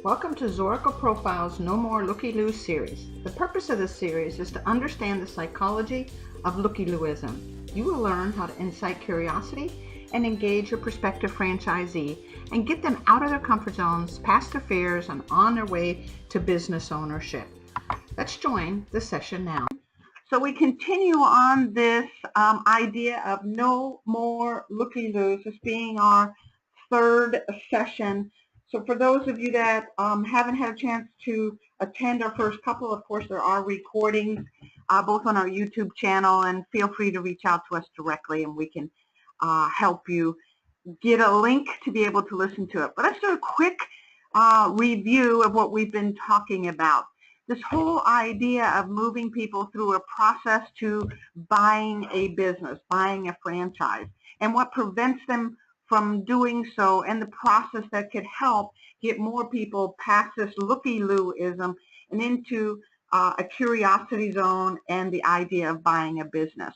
Welcome to Zorical Profile's No More Looky-Loo series. The purpose of this series is to understand the psychology of looky-looism. You will learn how to incite curiosity and engage your prospective franchisee and get them out of their comfort zones, past their fears, and on their way to business ownership. Let's join the session now. So we continue on this idea of no more looky-loos, this being our third session. So for those of you that haven't had a chance to attend our first couple, of course there are recordings both on our YouTube channel, and feel free to reach out to us directly and we can help you get a link to be able to listen to it. But let's do a quick review of what we've been talking about. This whole idea of moving people through a process to buying a business, buying a franchise, and what prevents them from doing so, and the process that could help get more people past this looky-looism and into a curiosity zone and the idea of buying a business.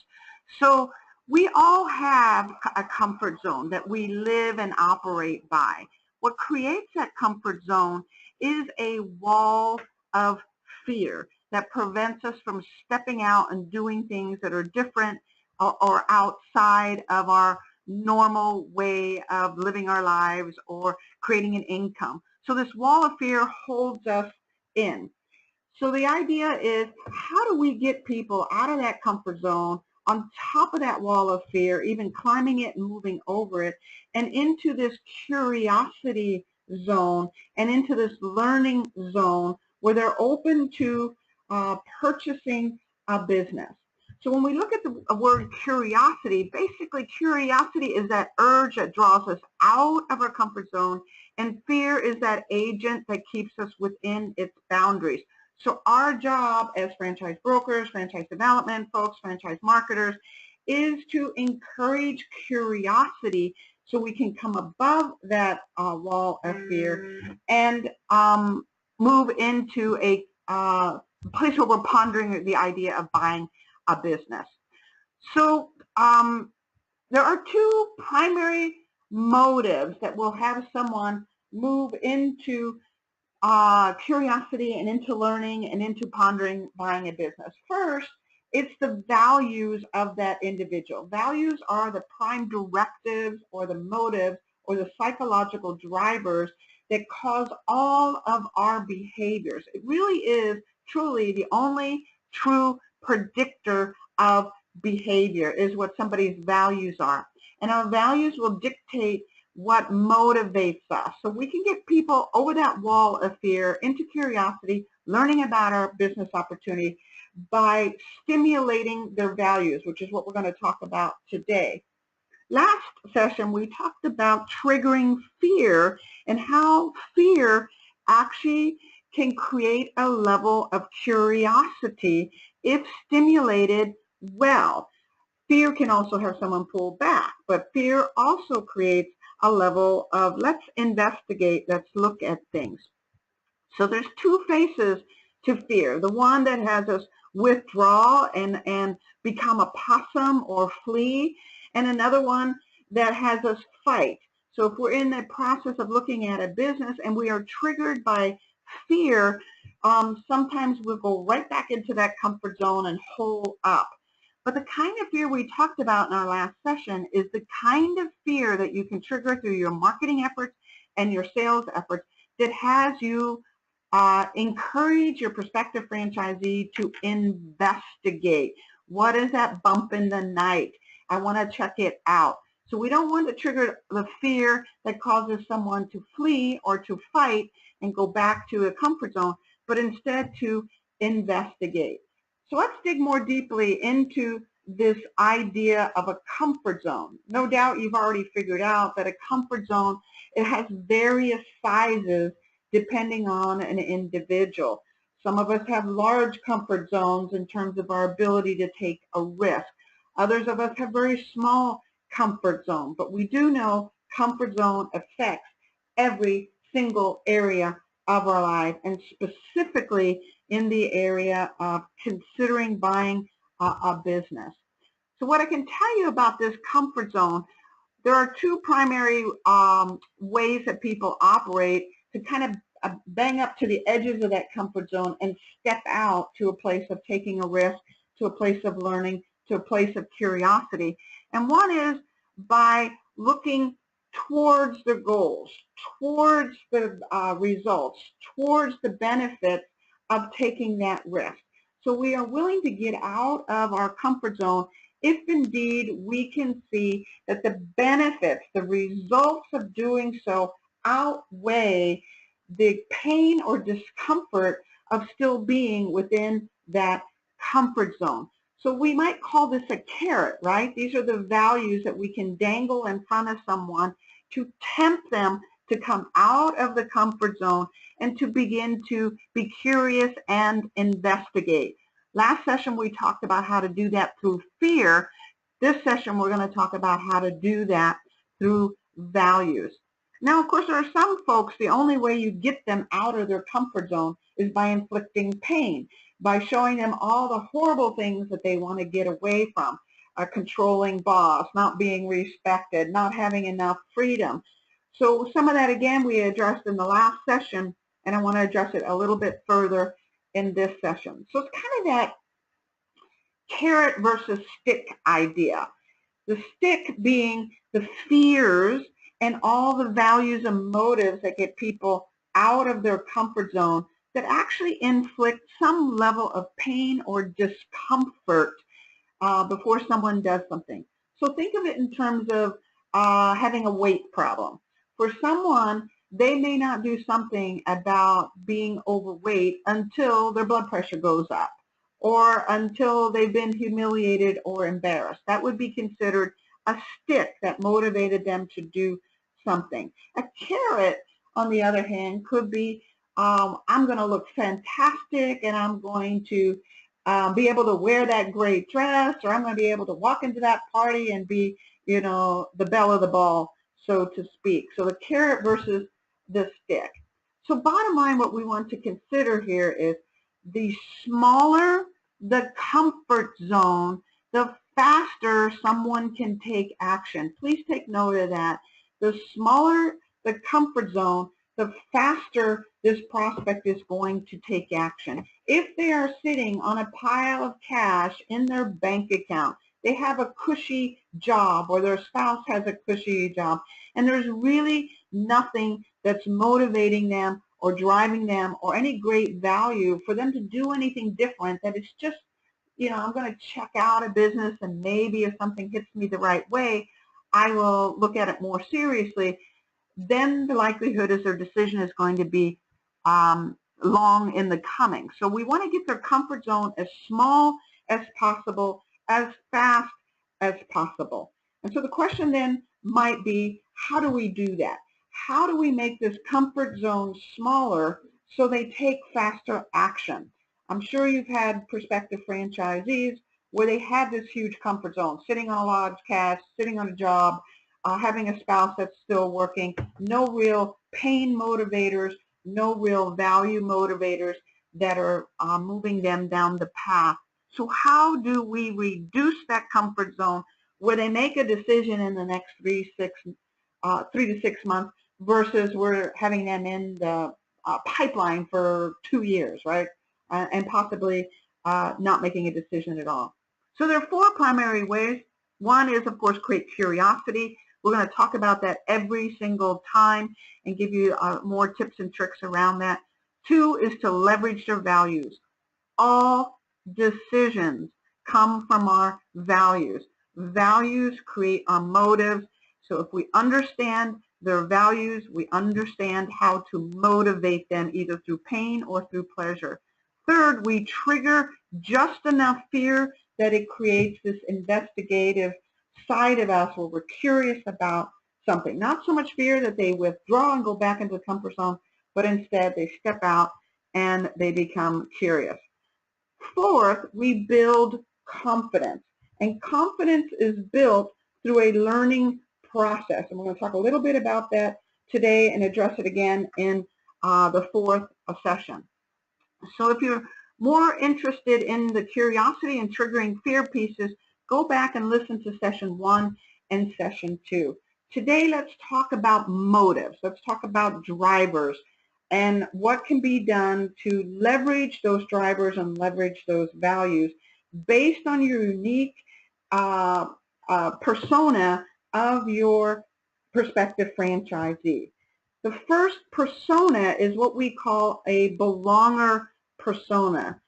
So we all have a comfort zone that we live and operate by. What creates that comfort zone is a wall of fear that prevents us from stepping out and doing things that are different or outside of our normal way of living our lives or creating an income. So this wall of fear holds us in. So the idea is, how do we get people out of that comfort zone, on top of that wall of fear, even climbing it and moving over it, and into this curiosity zone and into this learning zone where they're open to purchasing a business. So when we look at the word curiosity, basically curiosity is that urge that draws us out of our comfort zone, and fear is that agent that keeps us within its boundaries. So our job as franchise brokers, franchise development folks, franchise marketers, is to encourage curiosity so we can come above that wall of fear and move into a place where we're pondering the idea of buying a business. So there are two primary motives that will have someone move into curiosity and into learning and into pondering buying a business. First, it's the values of that individual. Values are the prime directives or the motives or the psychological drivers that cause all of our behaviors. It really is truly the only true predictor of behavior is what somebody's values are. And our values will dictate what motivates us. So we can get people over that wall of fear into curiosity, learning about our business opportunity by stimulating their values, which is what we're going to talk about today. Last session, we talked about triggering fear and how fear actually can create a level of curiosity if stimulated well. Fear can also have someone pull back, but fear also creates a level of let's investigate, let's look at things. So there's two faces to fear. The one that has us withdraw and become a possum or flee, and another one that has us fight. So if we're in the process of looking at a business and we are triggered by fear, sometimes we'll go right back into that comfort zone and hole up. But the kind of fear we talked about in our last session is the kind of fear that you can trigger through your marketing efforts and your sales efforts that has you encourage your prospective franchisee to investigate. What is that bump in the night? I want to check it out. So we don't want to trigger the fear that causes someone to flee or to fight and go back to a comfort zone, but instead to investigate. So let's dig more deeply into this idea of a comfort zone. No doubt you've already figured out that a comfort zone, it has various sizes depending on an individual. Some of us have large comfort zones in terms of our ability to take a risk. Others of us have very small comfort zone, but we do know comfort zone affects every single area of our life, and specifically in the area of considering buying a business. So what I can tell you about this comfort zone, there are two primary ways that people operate to kind bang up to the edges of that comfort zone and step out to a place of taking a risk, to a place of learning, to a place of curiosity. And one is by looking towards the goals, towards the results, towards the benefits of taking that risk. So we are willing to get out of our comfort zone if indeed we can see that the benefits, the results of doing so outweigh the pain or discomfort of still being within that comfort zone. So we might call this a carrot, right? These are the values that we can dangle in front of someone to tempt them to come out of the comfort zone and to begin to be curious and investigate. Last session we talked about how to do that through fear. This session we're going to talk about how to do that through values. Now, of course, there are some folks, the only way you get them out of their comfort zone is by inflicting pain, by showing them all the horrible things that they want to get away from, a controlling boss, not being respected, not having enough freedom. So some of that, again, we addressed in the last session, and I want to address it a little bit further in this session. So it's kind of that carrot versus stick idea. The stick being the fears and all the values and motives that get people out of their comfort zone that actually inflict some level of pain or discomfort before someone does something. So think of it in terms of having a weight problem. For someone, they may not do something about being overweight until their blood pressure goes up or until they've been humiliated or embarrassed. That would be considered a stick that motivated them to do something. A carrot, on the other hand, could be, I'm going to look fantastic and I'm going to be able to wear that great dress, or I'm going to be able to walk into that party and be, you know, the belle of the ball, so to speak. So the carrot versus the stick. So bottom line, what we want to consider here is the smaller the comfort zone, the faster someone can take action. Please take note of that. The smaller the comfort zone, the faster this prospect is going to take action. If they are sitting on a pile of cash in their bank account, they have a cushy job or their spouse has a cushy job, and there's really nothing that's motivating them or driving them or any great value for them to do anything different, that it's just, you know, I'm going to check out a business and maybe if something hits me the right way, I will look at it more seriously, then the likelihood is their decision is going to be long in the coming. So we want to get their comfort zone as small as possible, as fast as possible. And so the question then might be, how do we do that? How do we make this comfort zone smaller so they take faster action? I'm sure you've had prospective franchisees where they had this huge comfort zone, sitting on a large cash, sitting on a job, having a spouse that's still working, no real pain motivators, no real value motivators that are moving them down the path. So how do we reduce that comfort zone where they make a decision in the next 3 to 6 months versus we're having them in the pipeline for 2 years, right? And possibly not making a decision at all. So there are 4 primary ways. One is, of course, create curiosity. We're going to talk about that every single time and give you more tips and tricks around that. 2 is to leverage their values. All decisions come from our values. Values create our motives. So if we understand their values, we understand how to motivate them either through pain or through pleasure. 3rd, we trigger just enough fear that it creates this investigative side of us where we're curious about something. Not so much fear that they withdraw and go back into the comfort zone, but instead they step out and they become curious. 4th, we build confidence. And confidence is built through a learning process. And we're going to talk a little bit about that today and address it again in the 4th session. So if you're more interested in the curiosity and triggering fear pieces, go back and listen to session 1 and session 2. Today, let's talk about motives. Let's talk about drivers. and what can be done to leverage those drivers and leverage those values based on your unique persona of your prospective franchisee. The first persona is what we call a belonger persona.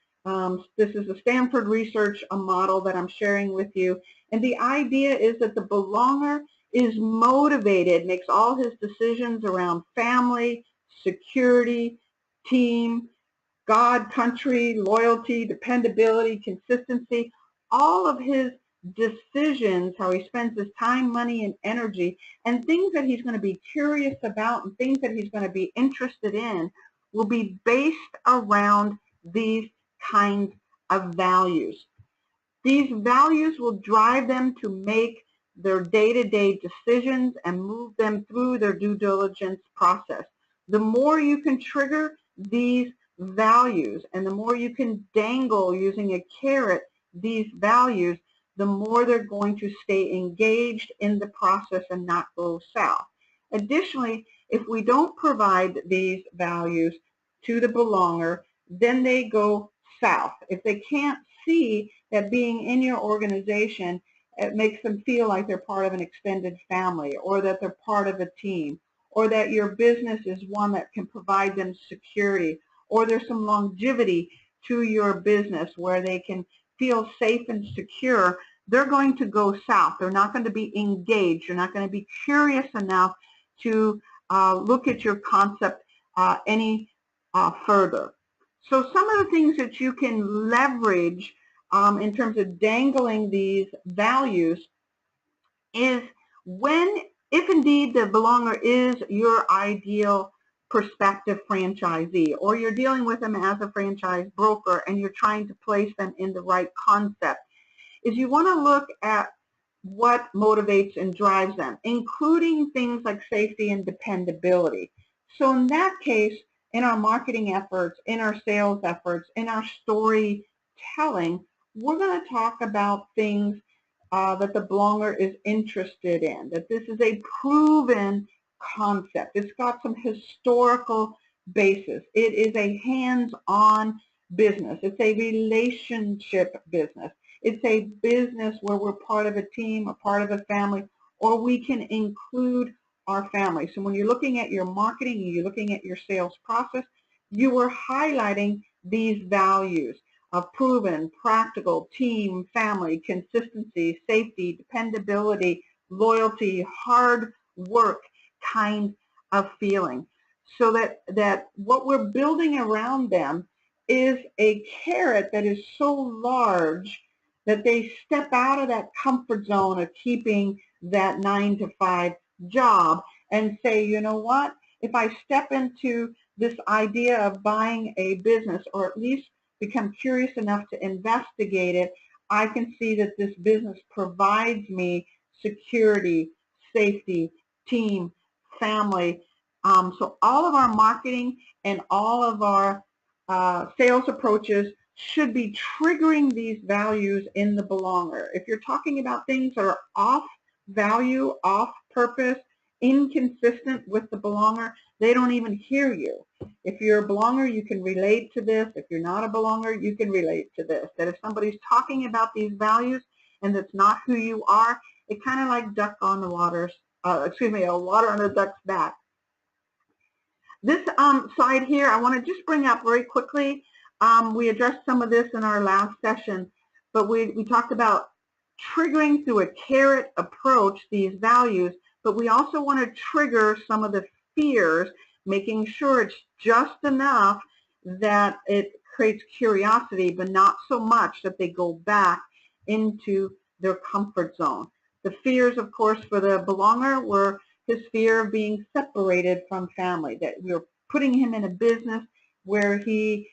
This is a Stanford research model that I'm sharing with you. And the idea is that the belonger is motivated, makes all his decisions around family, security, team, God, country, loyalty, dependability, consistency, all of his decisions, how he spends his time, money, and energy, and things that he's going to be curious about and things that he's going to be interested in will be based around these kinds of values. These values will drive them to make their day-to-day decisions and move them through their due diligence process. The more you can trigger these values and the more you can dangle using a carrot these values, the more they're going to stay engaged in the process and not go south. Additionally, if we don't provide these values to the belonger, then they go south. If they can't see that being in your organization, it makes them feel like they're part of an extended family, or that they're part of a team, or that your business is one that can provide them security, or there's some longevity to your business where they can feel safe and secure, they're going to go south. They're not going to be engaged. They're not going to be curious enough to look at your concept any further. So some of the things that you can leverage in terms of dangling these values is if indeed the belonger is your ideal prospective franchisee, or you're dealing with them as a franchise broker and you're trying to place them in the right concept, is you want to look at what motivates and drives them, including things like safety and dependability. So in that case, in our marketing efforts, in our sales efforts, in our storytelling, we're going to talk about things that the belonger is interested in, that this is a proven concept. It's got some historical basis. It is a hands-on business. It's a relationship business. It's a business where we're part of a team, a part of a family, or we can include our family. So when you're looking at your marketing and you're looking at your sales process, you are highlighting these values of proven, practical, team, family, consistency, safety, dependability, loyalty, hard work kind of feeling. So that what we're building around them is a carrot that is so large that they step out of that comfort zone of keeping that 9-to-5 job and say, you know what, if I step into this idea of buying a business, or at least become curious enough to investigate it, I can see that this business provides me security, safety, team, family. So all of our marketing and all of our sales approaches should be triggering these values in the belonger. If you're talking about things that are off value, off purpose, inconsistent with the belonger, they don't even hear you. If you're a belonger, you can relate to this. If you're not a belonger, you can relate to this. That if somebody's talking about these values and that's not who you are, it kind of like duck on the waters, a water on a duck's back. This side here, I want to just bring up very quickly. We addressed some of this in our last session, but we talked about triggering through a carrot approach these values, but we also want to trigger some of the fears, making sure it's just enough that it creates curiosity, but not so much that they go back into their comfort zone. The fears, of course, for the belonger were his fear of being separated from family, that we were putting him in a business where he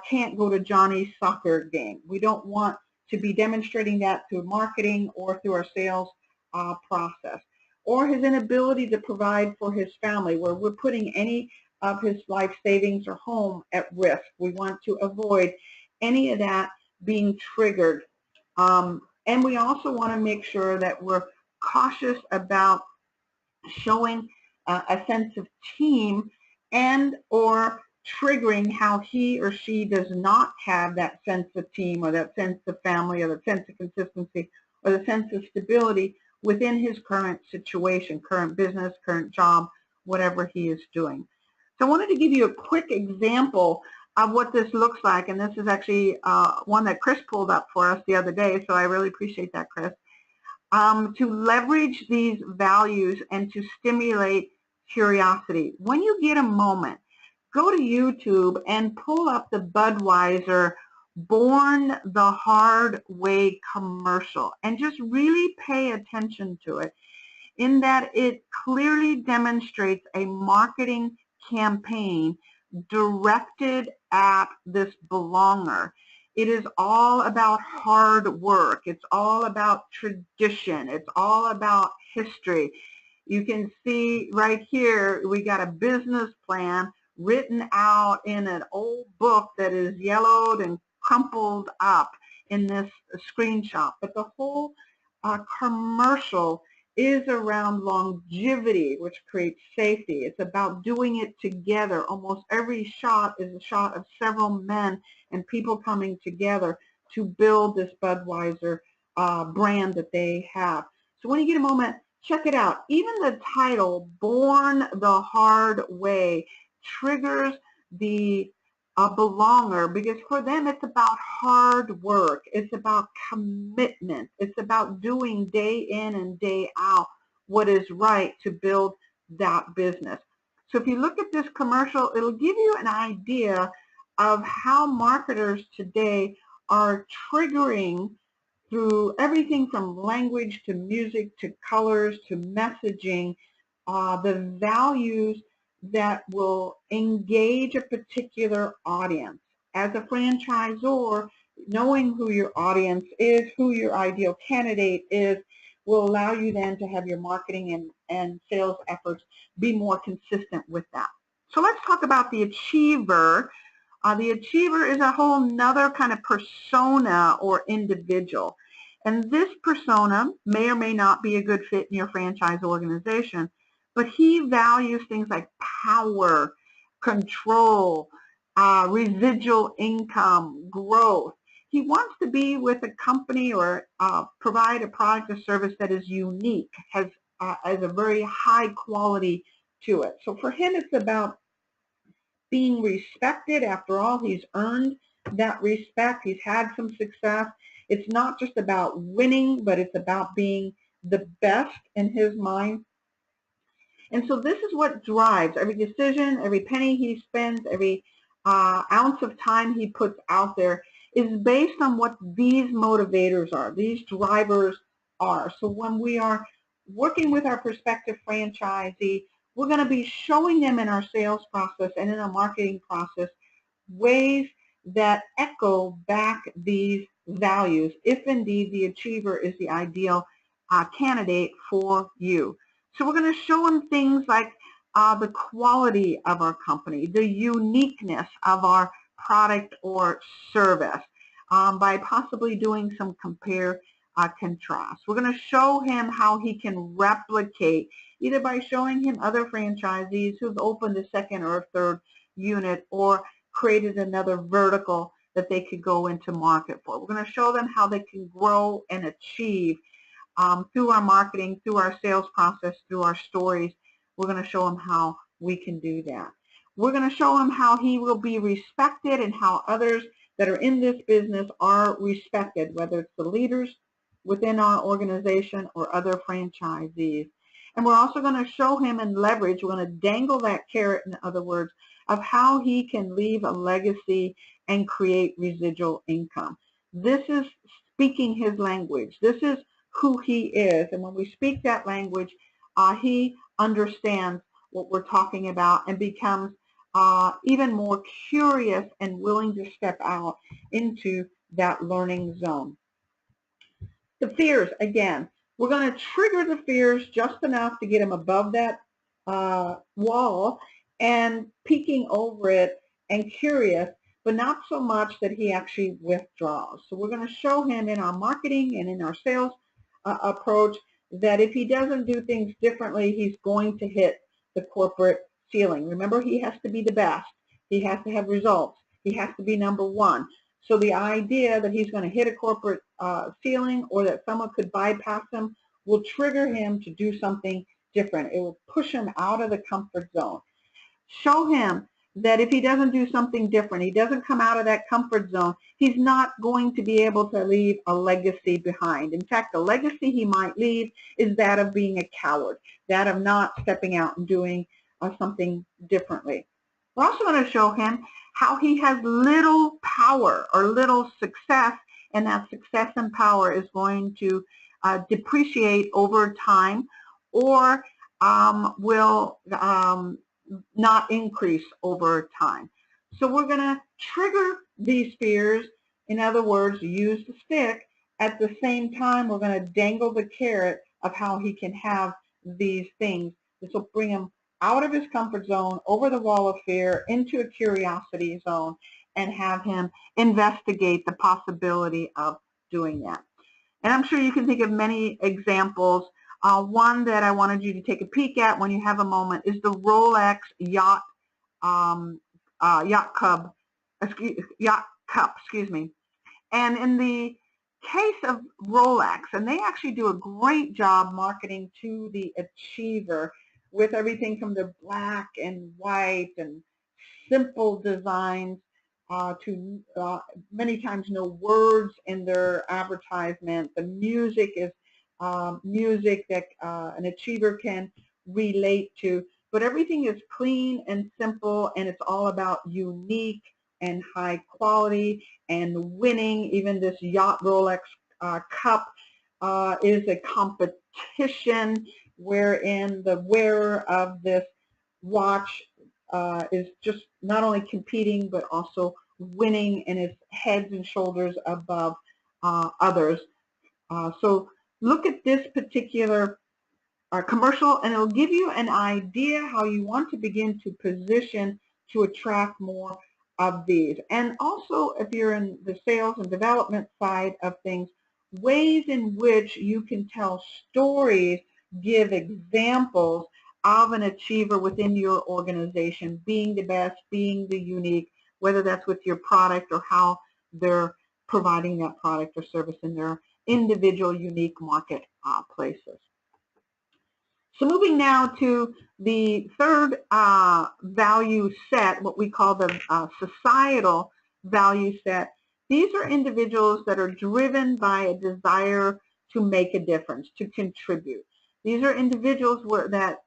can't go to Johnny's soccer game. We don't want to be demonstrating that through marketing or through our sales process. Or his inability to provide for his family, where we're putting any of his life savings or home at risk. We want to avoid any of that being triggered. And we also want to make sure that we're cautious about showing a sense of team and or triggering how he or she does not have that sense of team or that sense of family or that sense of consistency or the sense of stability within his current situation, current business, current job, whatever he is doing. So I wanted to give you a quick example of what this looks like, and this is actually one that Chris pulled up for us the other day, so I really appreciate that, Chris. To leverage these values and to stimulate curiosity. When you get a moment, go to YouTube and pull up the Budweiser Born the Hard Way commercial and just really pay attention to it, in that it clearly demonstrates a marketing campaign directed at this belonger. It is all about hard work. It's all about tradition. It's all about history. You can see right here, we got a business plan written out in an old book that is yellowed and crumpled up in this screenshot. But the whole commercial is around longevity, which creates safety. It's about doing it together. Almost every shot is a shot of several men and people coming together to build this Budweiser brand that they have. So when you get a moment, check it out. Even the title, Born the Hard Way, triggers the belonger, because for them it's about hard work. It's about commitment. It's about doing day in and day out what is right to build that business. So if you look at this commercial, it'll give you an idea of how marketers today are triggering through everything from language to music to colors to messaging, the values that will engage a particular audience. As a franchisor, knowing who your audience is, who your ideal candidate is, will allow you then to have your marketing and sales efforts be more consistent with that. So let's talk about the achiever. The achiever is a whole nother kind of persona or individual. And this persona may or may not be a good fit in your franchise organization, but he values things like power, control, residual income, growth. He wants to be with a company or provide a product or service that is unique, has a very high quality to it. So for him, it's about being respected. After all, he's earned that respect. He's had some success. It's not just about winning, but it's about being the best in his mind. And so this is what drives every decision, every penny he spends, every ounce of time he puts out there is based on what these motivators are, these drivers are. So when we are working with our prospective franchisee, we're going to be showing them in our sales process and in our marketing process ways that echo back these values, if indeed the achiever is the ideal candidate for you. So we're going to show them things like the quality of our company, the uniqueness of our product or service, by possibly doing some compare contrast. We're going to show him how he can replicate, either by showing him other franchisees who've opened a second or a third unit or created another vertical that they could go into market for. We're going to show them how they can grow and achieve through our marketing, through our sales process, through our stories. We're going to show them how we can do that. We're going to show him how he will be respected and how others that are in this business are respected, whether it's the leaders within our organization or other franchisees. And we're also going to show him and leverage, we're going to dangle that carrot, in other words, of how he can leave a legacy and create residual income. This is speaking his language. This is who he is. And when we speak that language, he understands what we're talking about and becomes even more curious and willing to step out into that learning zone. The fears, again, we're going to trigger the fears just enough to get him above that wall and peeking over it and curious, but not so much that he actually withdraws. So we're going to show him in our marketing and in our sales approach that if he doesn't do things differently, he's going to hit the corporate ceiling. Remember, he has to be the best. He has to have results. He has to be number one. So the idea that he's going to hit a corporate ceiling or that someone could bypass him will trigger him to do something different. It will push him out of the comfort zone. Show him that if he doesn't do something different, he doesn't come out of that comfort zone, he's not going to be able to leave a legacy behind. In fact, the legacy he might leave is that of being a coward, that of not stepping out and doing something differently. We're also going to show him how he has little power or little success, and that success and power is going to depreciate over time or will not increase over time. So we're going to trigger these fears. In other words, use the stick. At the same time, we're going to dangle the carrot of how he can have these things. This will bring him out of his comfort zone, over the wall of fear, into a curiosity zone, and have him investigate the possibility of doing that. And I'm sure you can think of many examples. One that I wanted you to take a peek at when you have a moment is the Rolex yacht cup. And in the case of Rolex, and they actually do a great job marketing to the achiever with everything from the black and white and simple designs to many times no words in their advertisement. The music is music that an achiever can relate to, but everything is clean and simple, and it's all about unique and high quality and winning. Even this yacht Rolex cup is a competition wherein the wearer of this watch is just not only competing but also winning, and is heads and shoulders above others. So look at this particular commercial, and it'll give you an idea how you want to begin to position to attract more of these. And also, if you're in the sales and development side of things, ways in which you can tell stories, give examples of an achiever within your organization, being the best, being the unique, whether that's with your product or how they're providing that product or service in their individual unique market places. So moving now to the third value set, what we call the societal value set. These are individuals that are driven by a desire to make a difference, to contribute. These are individuals that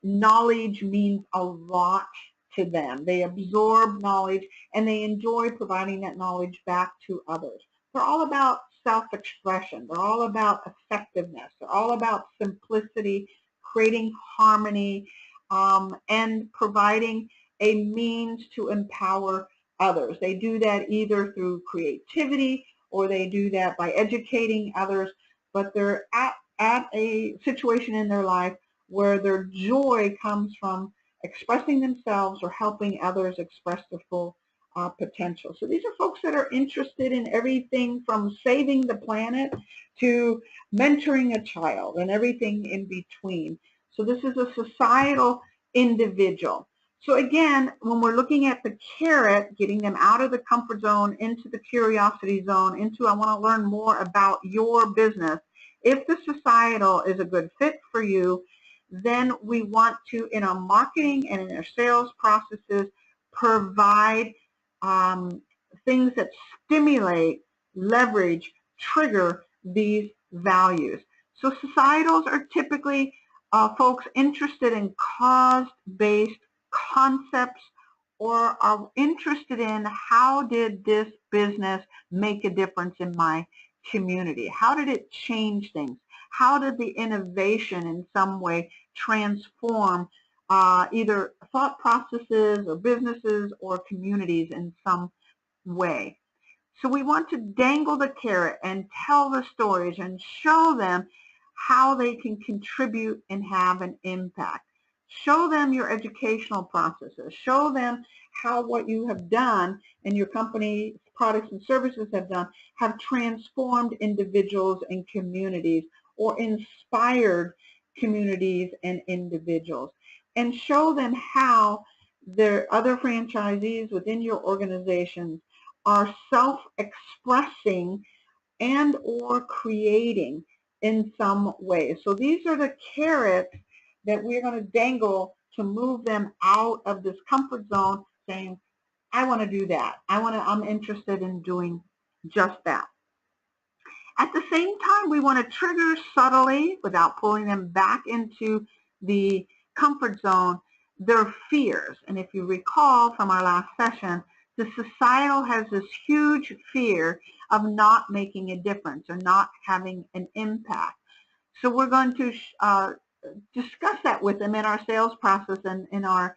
knowledge means a lot to them. They absorb knowledge and they enjoy providing that knowledge back to others. They're all about self-expression. They're all about effectiveness. They're all about simplicity, creating harmony, and providing a means to empower others. They do that either through creativity or they do that by educating others, but they're at a situation in their life where their joy comes from expressing themselves or helping others express their full potential. So these are folks that are interested in everything from saving the planet to mentoring a child and everything in between. So this is a societal individual. So again, when we're looking at the carrot, getting them out of the comfort zone into the curiosity zone, into I want to learn more about your business, if the societal is a good fit for you, then we want to, in our marketing and in our sales processes, provide things that stimulate, leverage, trigger these values. So societals are typically folks interested in cause-based concepts or are interested in how did this business make a difference in my community? How did it change things? How did the innovation in some way transform either thought processes or businesses or communities in some way? So we want to dangle the carrot and tell the stories and show them how they can contribute and have an impact. Show them your educational processes. Show them how what you have done and your company products and services have done have transformed individuals and communities or inspired communities and individuals. and show them how their other franchisees within your organizations are self-expressing and or creating in some way. So these are the carrots that we're going to dangle to move them out of this comfort zone, saying, I want to do that. I'm interested in doing just that. At the same time, we want to trigger subtly, without pulling them back into the comfort zone, their fears. And if you recall from our last session, the societal has this huge fear of not making a difference or not having an impact. So we're going to discuss that with them in our sales process and in our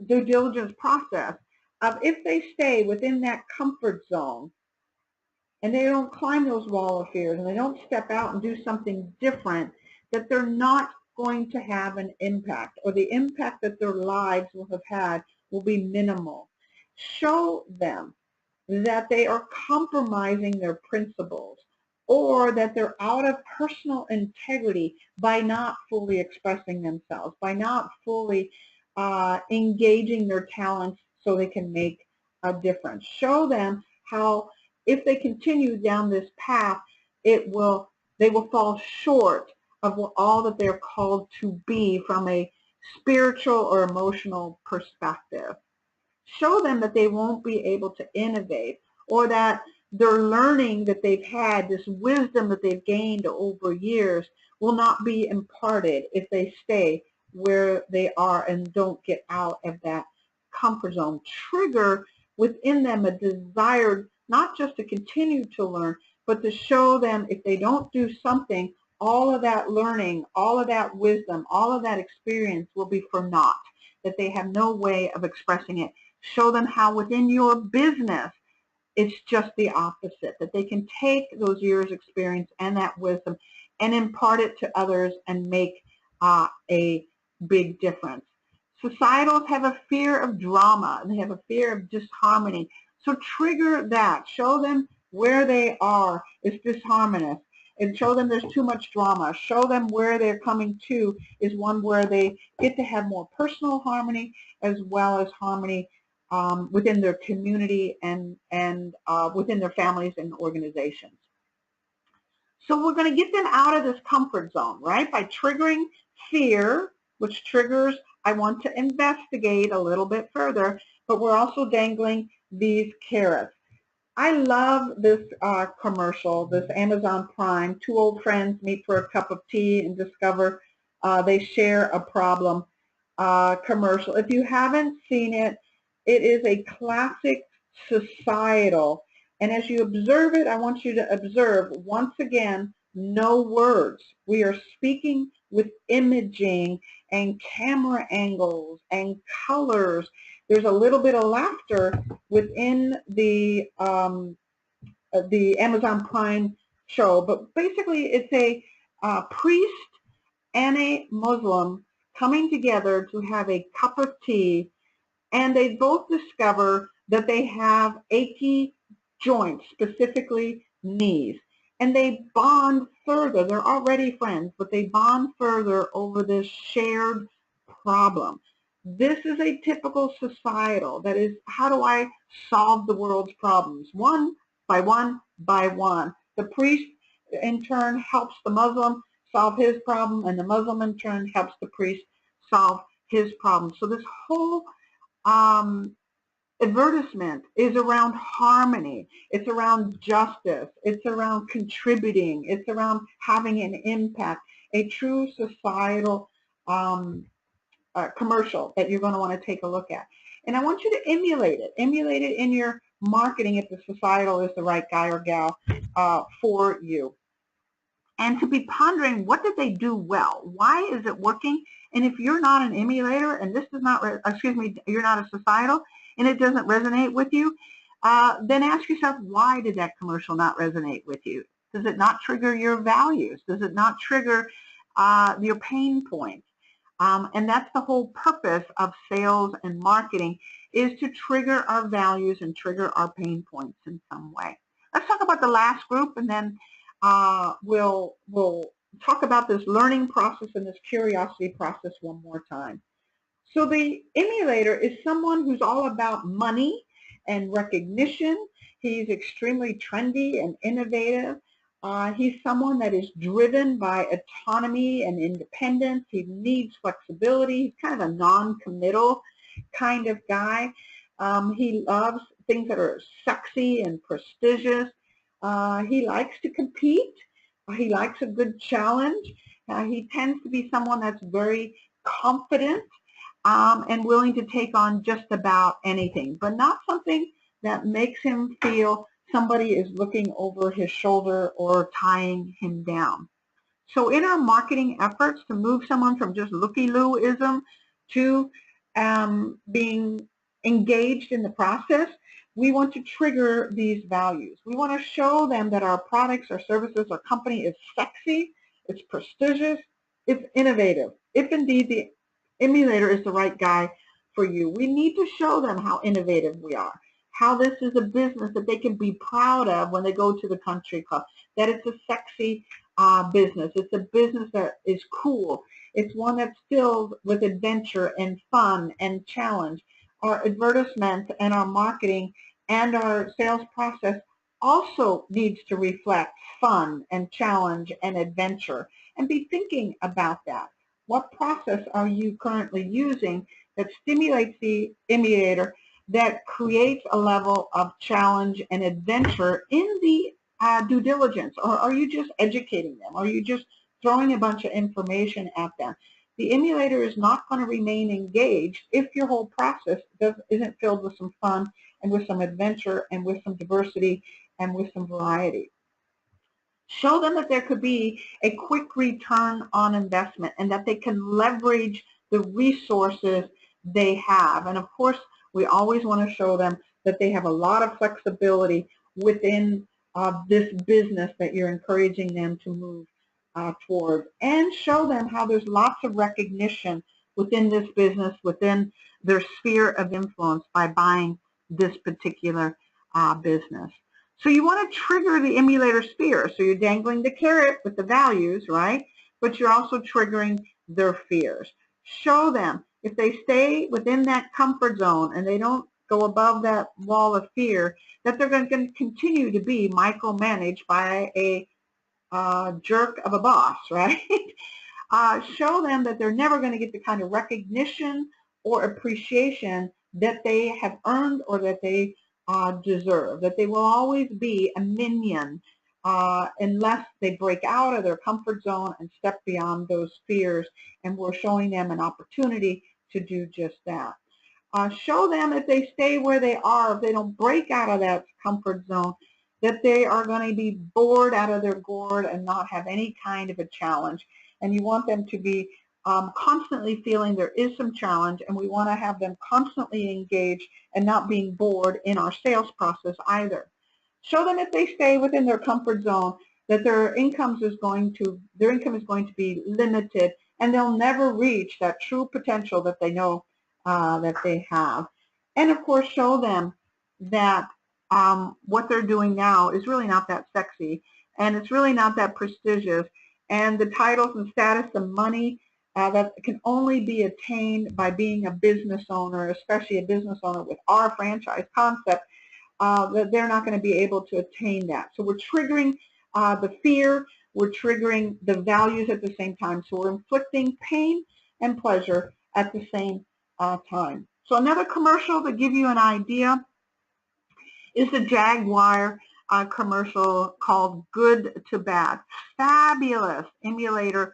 due diligence process of if they stay within that comfort zone and they don't climb those wall of fears and they don't step out and do something different, that they're not going to have an impact, or the impact that their lives will have had will be minimal. Show them that they are compromising their principles, or that they're out of personal integrity by not fully expressing themselves, by not fully engaging their talents so they can make a difference. Show them how if they continue down this path, they will fall short of all that they're called to be from a spiritual or emotional perspective. Show them that they won't be able to innovate, or that their learning that they've had, this wisdom that they've gained over years, will not be imparted if they stay where they are and don't get out of that comfort zone. Trigger within them a desire not just to continue to learn, but to show them if they don't do something, all of that learning, all of that wisdom, all of that experience will be for naught, that they have no way of expressing it. Show them how within your business it's just the opposite, that they can take those years' experience and that wisdom and impart it to others and make a big difference. Societals have a fear of drama, and they have a fear of disharmony. So trigger that. Show them where they are is disharmonious, and show them there's too much drama. Show them where they're coming to is one where they get to have more personal harmony as well as harmony within their community and within their families and organizations. So we're going to get them out of this comfort zone, right, by triggering fear, which triggers, I want to investigate a little bit further, but we're also dangling these carrots. I love this commercial, this Amazon Prime, two old friends meet for a cup of tea and discover they share a problem commercial. If you haven't seen it, it is a classic societal. And as you observe it, I want you to observe, once again, no words. We are speaking with imaging and camera angles and colors. There's a little bit of laughter within the Amazon Prime show, but basically it's a priest and a Muslim coming together to have a cup of tea, and they both discover that they have achy joints, specifically knees, and they bond further. They're already friends, but they bond further over this shared problem. This is a typical societal, that is, how do I solve the world's problems? One by one by one. The priest in turn helps the Muslim solve his problem, and the Muslim in turn helps the priest solve his problem. So this whole advertisement is around harmony. It's around justice. It's around contributing. It's around having an impact. A true societal commercial that you're going to want to take a look at. And I want you to emulate it. Emulate it in your marketing if the societal is the right guy or gal for you. And to be pondering, what did they do well? Why is it working? And if you're not an emulator and this does not, you're not a societal and it doesn't resonate with you, then ask yourself, why did that commercial not resonate with you? Does it not trigger your values? Does it not trigger your pain points? And that's the whole purpose of sales and marketing, is to trigger our values and trigger our pain points in some way. Let's talk about the last group, and then we'll talk about this learning process and this curiosity process one more time. So the emulator is someone who's all about money and recognition. He's extremely trendy and innovative. He's someone that is driven by autonomy and independence. He needs flexibility. He's kind of a non-committal kind of guy. He loves things that are sexy and prestigious. He likes to compete. He likes a good challenge. He tends to be someone that's very confident and willing to take on just about anything, but not something that makes him feel somebody is looking over his shoulder or tying him down. So in our marketing efforts to move someone from just looky-loo-ism to being engaged in the process, we want to trigger these values. We want to show them that our products, our services, our company is sexy, it's prestigious, it's innovative. If indeed the emulator is the right guy for you, we need to show them how innovative we are, how this is a business that they can be proud of when they go to the country club, that it's a sexy business. It's a business that is cool. It's one that's filled with adventure and fun and challenge. Our advertisement and our marketing and our sales process also needs to reflect fun and challenge and adventure, and be thinking about that. What process are you currently using that stimulates the emulator, that creates a level of challenge and adventure in the due diligence? Or are you just educating them? Are you just throwing a bunch of information at them? The emulator is not going to remain engaged if your whole process isn't filled with some fun and with some adventure and with some diversity and with some variety. Show them that there could be a quick return on investment and that they can leverage the resources they have. And of course, we always want to show them that they have a lot of flexibility within this business that you're encouraging them to move toward. And show them how there's lots of recognition within this business, within their sphere of influence by buying this particular business. So you want to trigger the emulator sphere. So you're dangling the carrot with the values, right? But you're also triggering their fears. Show them if they stay within that comfort zone and they don't go above that wall of fear, that they're going to continue to be micromanaged by a jerk of a boss, right? Show them that they're never going to get the kind of recognition or appreciation that they have earned or that they deserve, that they will always be a minion unless they break out of their comfort zone and step beyond those fears, and we're showing them an opportunity to do just that. Show them if they stay where they are, if they don't break out of that comfort zone, that they are going to be bored out of their gourd and not have any kind of a challenge. And you want them to be constantly feeling there is some challenge, and we want to have them constantly engaged and not being bored in our sales process either. Show them if they stay within their comfort zone that their income is going to be limited, and they'll never reach that true potential that they know that they have. And of course, show them that what they're doing now is really not that sexy, and it's really not that prestigious, and the titles and status and money that can only be attained by being a business owner, especially a business owner with our franchise concept, that they're not going to be able to attain that. So we're triggering the fear, we're triggering the values at the same time. So we're inflicting pain and pleasure at the same time. So another commercial to give you an idea is the Jaguar commercial called Good to Bad. Fabulous emulator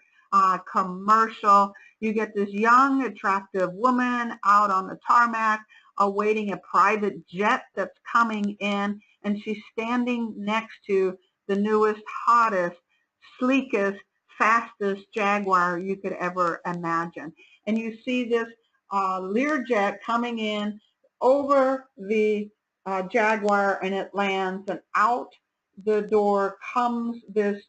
commercial. You get this young, attractive woman out on the tarmac awaiting a private jet that's coming in, and she's standing next to the newest, hottest, sleekest, fastest Jaguar you could ever imagine. And you see this Learjet coming in over the Jaguar, and it lands, and out the door comes this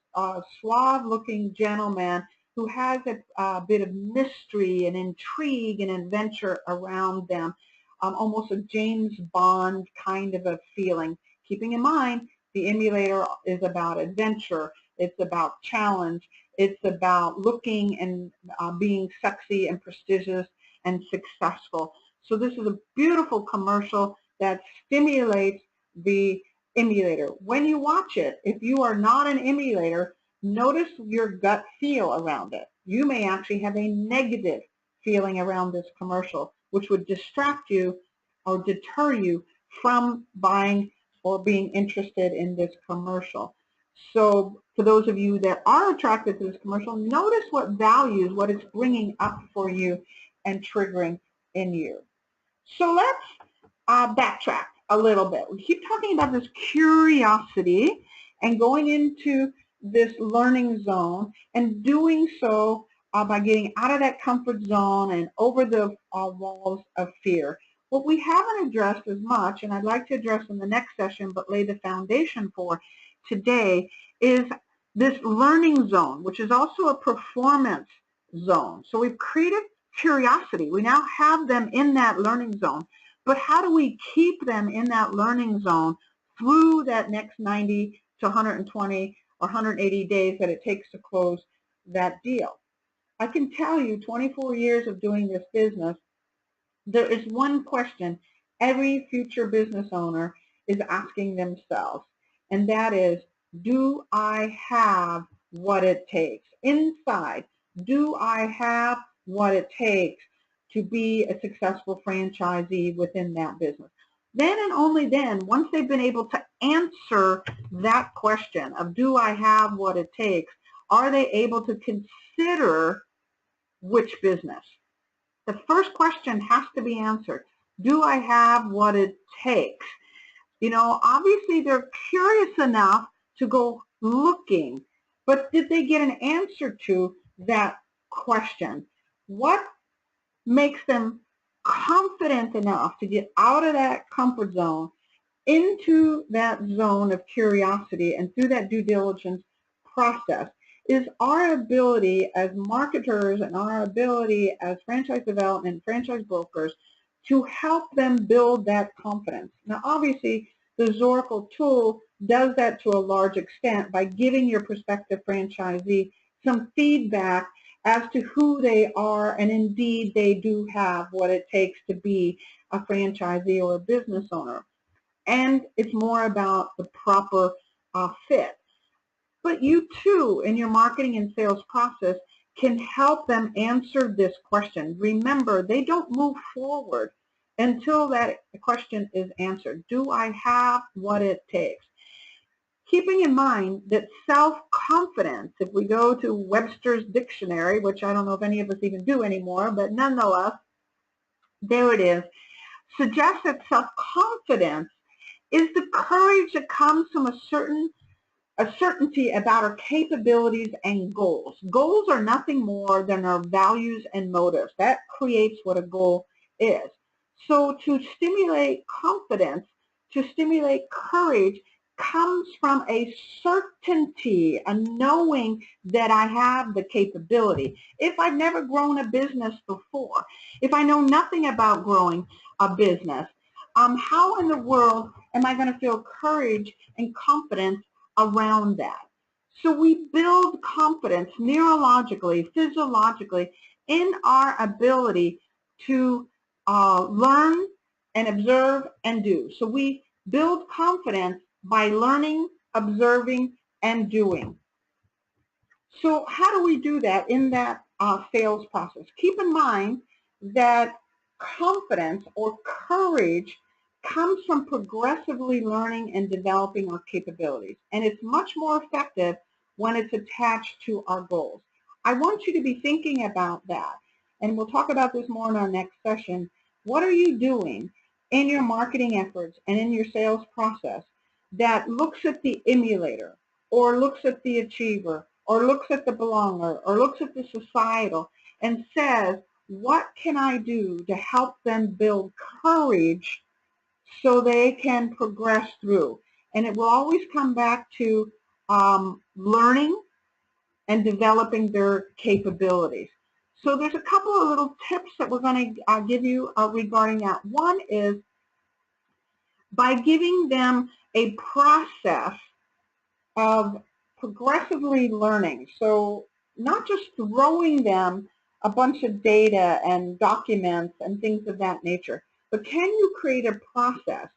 suave-looking gentleman who has a bit of mystery and intrigue and adventure around them, almost a James Bond kind of a feeling. Keeping in mind, the emulator is about adventure, it's about challenge, It's about looking and being sexy and prestigious and successful. So this is a beautiful commercial that stimulates the emulator. When you watch it, if you are not an emulator, notice your gut feel around it. You may actually have a negative feeling around this commercial, which would distract you or deter you from buying or being interested in this commercial. So for those of you that are attracted to this commercial, notice what values, what it's bringing up for you and triggering in you. So let's backtrack a little bit. We keep talking about this curiosity and going into this learning zone and doing so by getting out of that comfort zone and over the walls of fear. What we haven't addressed as much, and I'd like to address in the next session but lay the foundation for today, is this learning zone, which is also a performance zone. So we've created curiosity. We now have them in that learning zone. But how do we keep them in that learning zone through that next 90 to 120 or 180 days that it takes to close that deal? I can tell you 24 years of doing this business, there is one question every future business owner is asking themselves, and that is, do I have what it takes? Inside, do I have what it takes to be a successful franchisee within that business? Then and only then, once they've been able to answer that question of do I have what it takes, are they able to consider which business? The first question has to be answered. Do I have what it takes? You know, obviously they're curious enough to go looking, but did they get an answer to that question? What makes them confident enough to get out of that comfort zone into that zone of curiosity and through that due diligence process is our ability as marketers and our ability as franchise development, franchise brokers to help them build that confidence. Now, obviously, the Zoracle tool does that to a large extent by giving your prospective franchisee some feedback as to who they are, and indeed they do have what it takes to be a franchisee or a business owner. And it's more about the proper fit. But you too, in your marketing and sales process, can help them answer this question. Remember, they don't move forward until that question is answered. Do I have what it takes? Keeping in mind that self-confidence, if we go to Webster's dictionary, which I don't know if any of us even do anymore, but nonetheless, there it is, suggests that self-confidence is the courage that comes from a certainty about our capabilities and goals. Goals are nothing more than our values and motives. That creates what a goal is. So to stimulate confidence, to stimulate courage, comes from a certainty, a knowing that I have the capability. If I've never grown a business before, if I know nothing about growing a business, how in the world am I going to feel courage and confidence around that? So we build confidence neurologically, physiologically, in our ability to learn and observe and do. So we build confidence by learning, observing, and doing. So how do we do that in that sales process? Keep in mind that confidence or courage comes from progressively learning and developing our capabilities. And it's much more effective when it's attached to our goals. I want you to be thinking about that. And we'll talk about this more in our next session. What are you doing in your marketing efforts and in your sales process that looks at the emulator or looks at the achiever or looks at the belonger or looks at the societal and says, what can I do to help them build courage so they can progress through? And it will always come back to learning and developing their capabilities. So there's a couple of little tips that we're going to give you regarding that. One is by giving them a process of progressively learning. So not just throwing them a bunch of data and documents and things of that nature, but can you create a process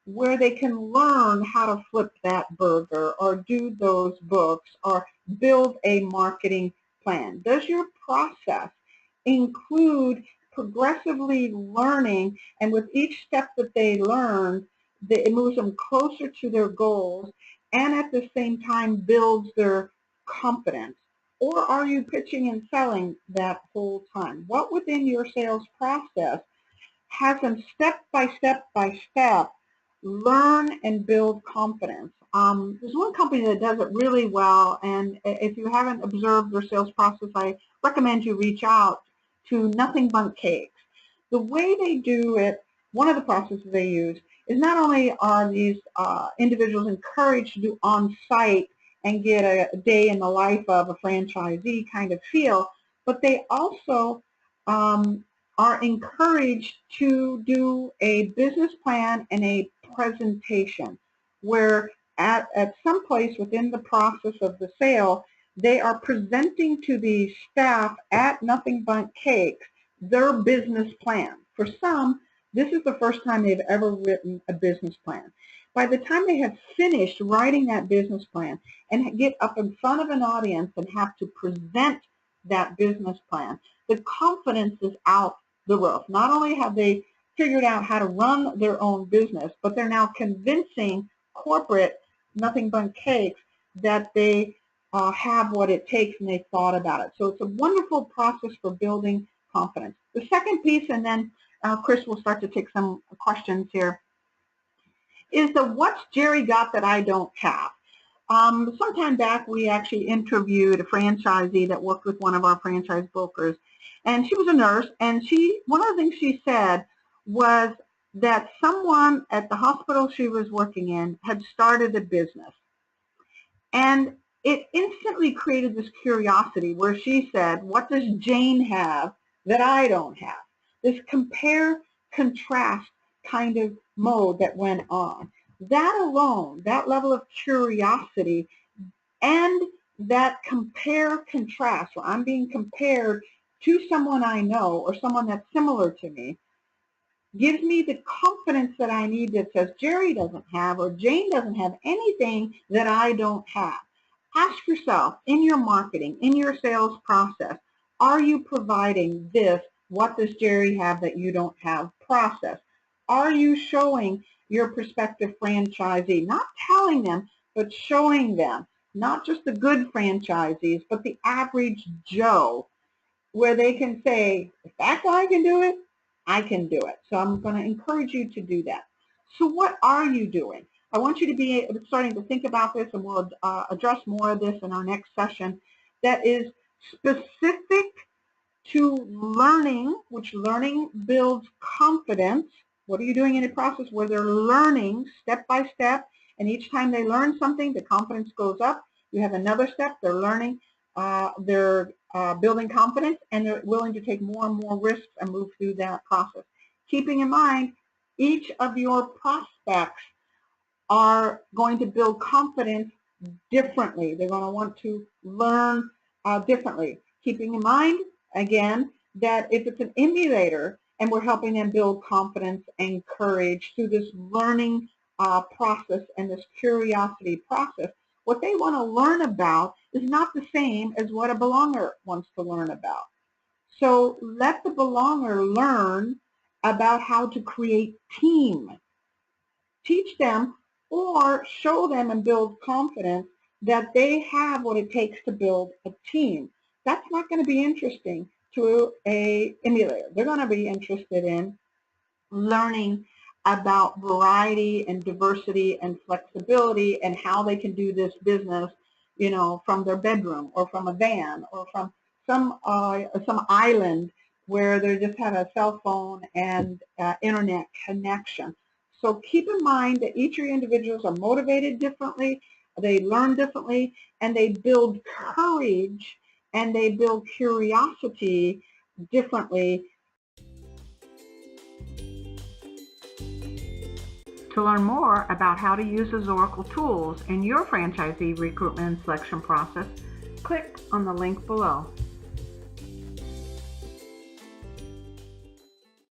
where they can learn how to flip that burger or do those books or build a marketing plan? Does your process include progressively learning, and with each step that they learn, it moves them closer to their goals and at the same time builds their confidence? Or are you pitching and selling that whole time? What within your sales process has them step by step learn and build confidence? There's one company that does it really well, and if you haven't observed their sales process, I recommend you reach out to Nothing Bundt Cakes. The way they do it, one of the processes they use is not only are these individuals encouraged to do on-site and get a day in the life of a franchisee kind of feel, but they also are encouraged to do a business plan and a presentation where at some place within the process of the sale, they are presenting to the staff at Nothing Bundt Cakes their business plan. For some, this is the first time they've ever written a business plan. By the time they have finished writing that business plan and get up in front of an audience and have to present that business plan, the confidence is out the roof. Not only have they figured out how to run their own business, but they're now convincing corporate Nothing Bundt Cakes that they have what it takes and they thought about it. So it's a wonderful process for building confidence. The second piece, and then Chris will start to take some questions here, is the what's Jerry got that I don't have? Some time back, we actually interviewed a franchisee that worked with one of our franchise brokers, and she was a nurse, and one of the things she said was that someone at the hospital she was working in had started a business. And it instantly created this curiosity where she said, what does Jane have that I don't have? This compare, contrast kind of mode that went on. That alone, that level of curiosity and that compare, contrast, where I'm being compared to someone I know or someone that's similar to me, gives me the confidence that I need that says Jerry doesn't have or Jane doesn't have anything that I don't have. Ask yourself in your marketing, in your sales process, are you providing this, what does Jerry have that you don't have process? Are you showing your prospective franchisee, not telling them, but showing them, not just the good franchisees, but the average Joe, where they can say, if that guy can do it, I can do it. So I'm going to encourage you to do that. So what are you doing? I want you to be starting to think about this, and we'll address more of this in our next session, that is specific to learning, which learning builds confidence. What are you doing in a process where they're learning step by step, and each time they learn something, the confidence goes up. You have another step, they're learning, they're building confidence, and they're willing to take more and more risks and move through that process. Keeping in mind, each of your prospects are going to build confidence differently. They're going to want to learn differently. Keeping in mind, again, that if it's an emulator and we're helping them build confidence and courage through this learning process and this curiosity process, what they want to learn about is not the same as what a belonger wants to learn about. So let the belonger learn about how to create team. Teach them or show them and build confidence that they have what it takes to build a team. That's not going to be interesting to a emulator. They're going to be interested in learning about variety and diversity and flexibility and how they can do this business, you know, from their bedroom or from a van or from some island where they just have a cell phone and internet connection. So keep in mind that each of your individuals are motivated differently, they learn differently, and they build courage and they build curiosity differently. To learn more about how to use the Oracle tools in your franchisee recruitment and selection process, click on the link below.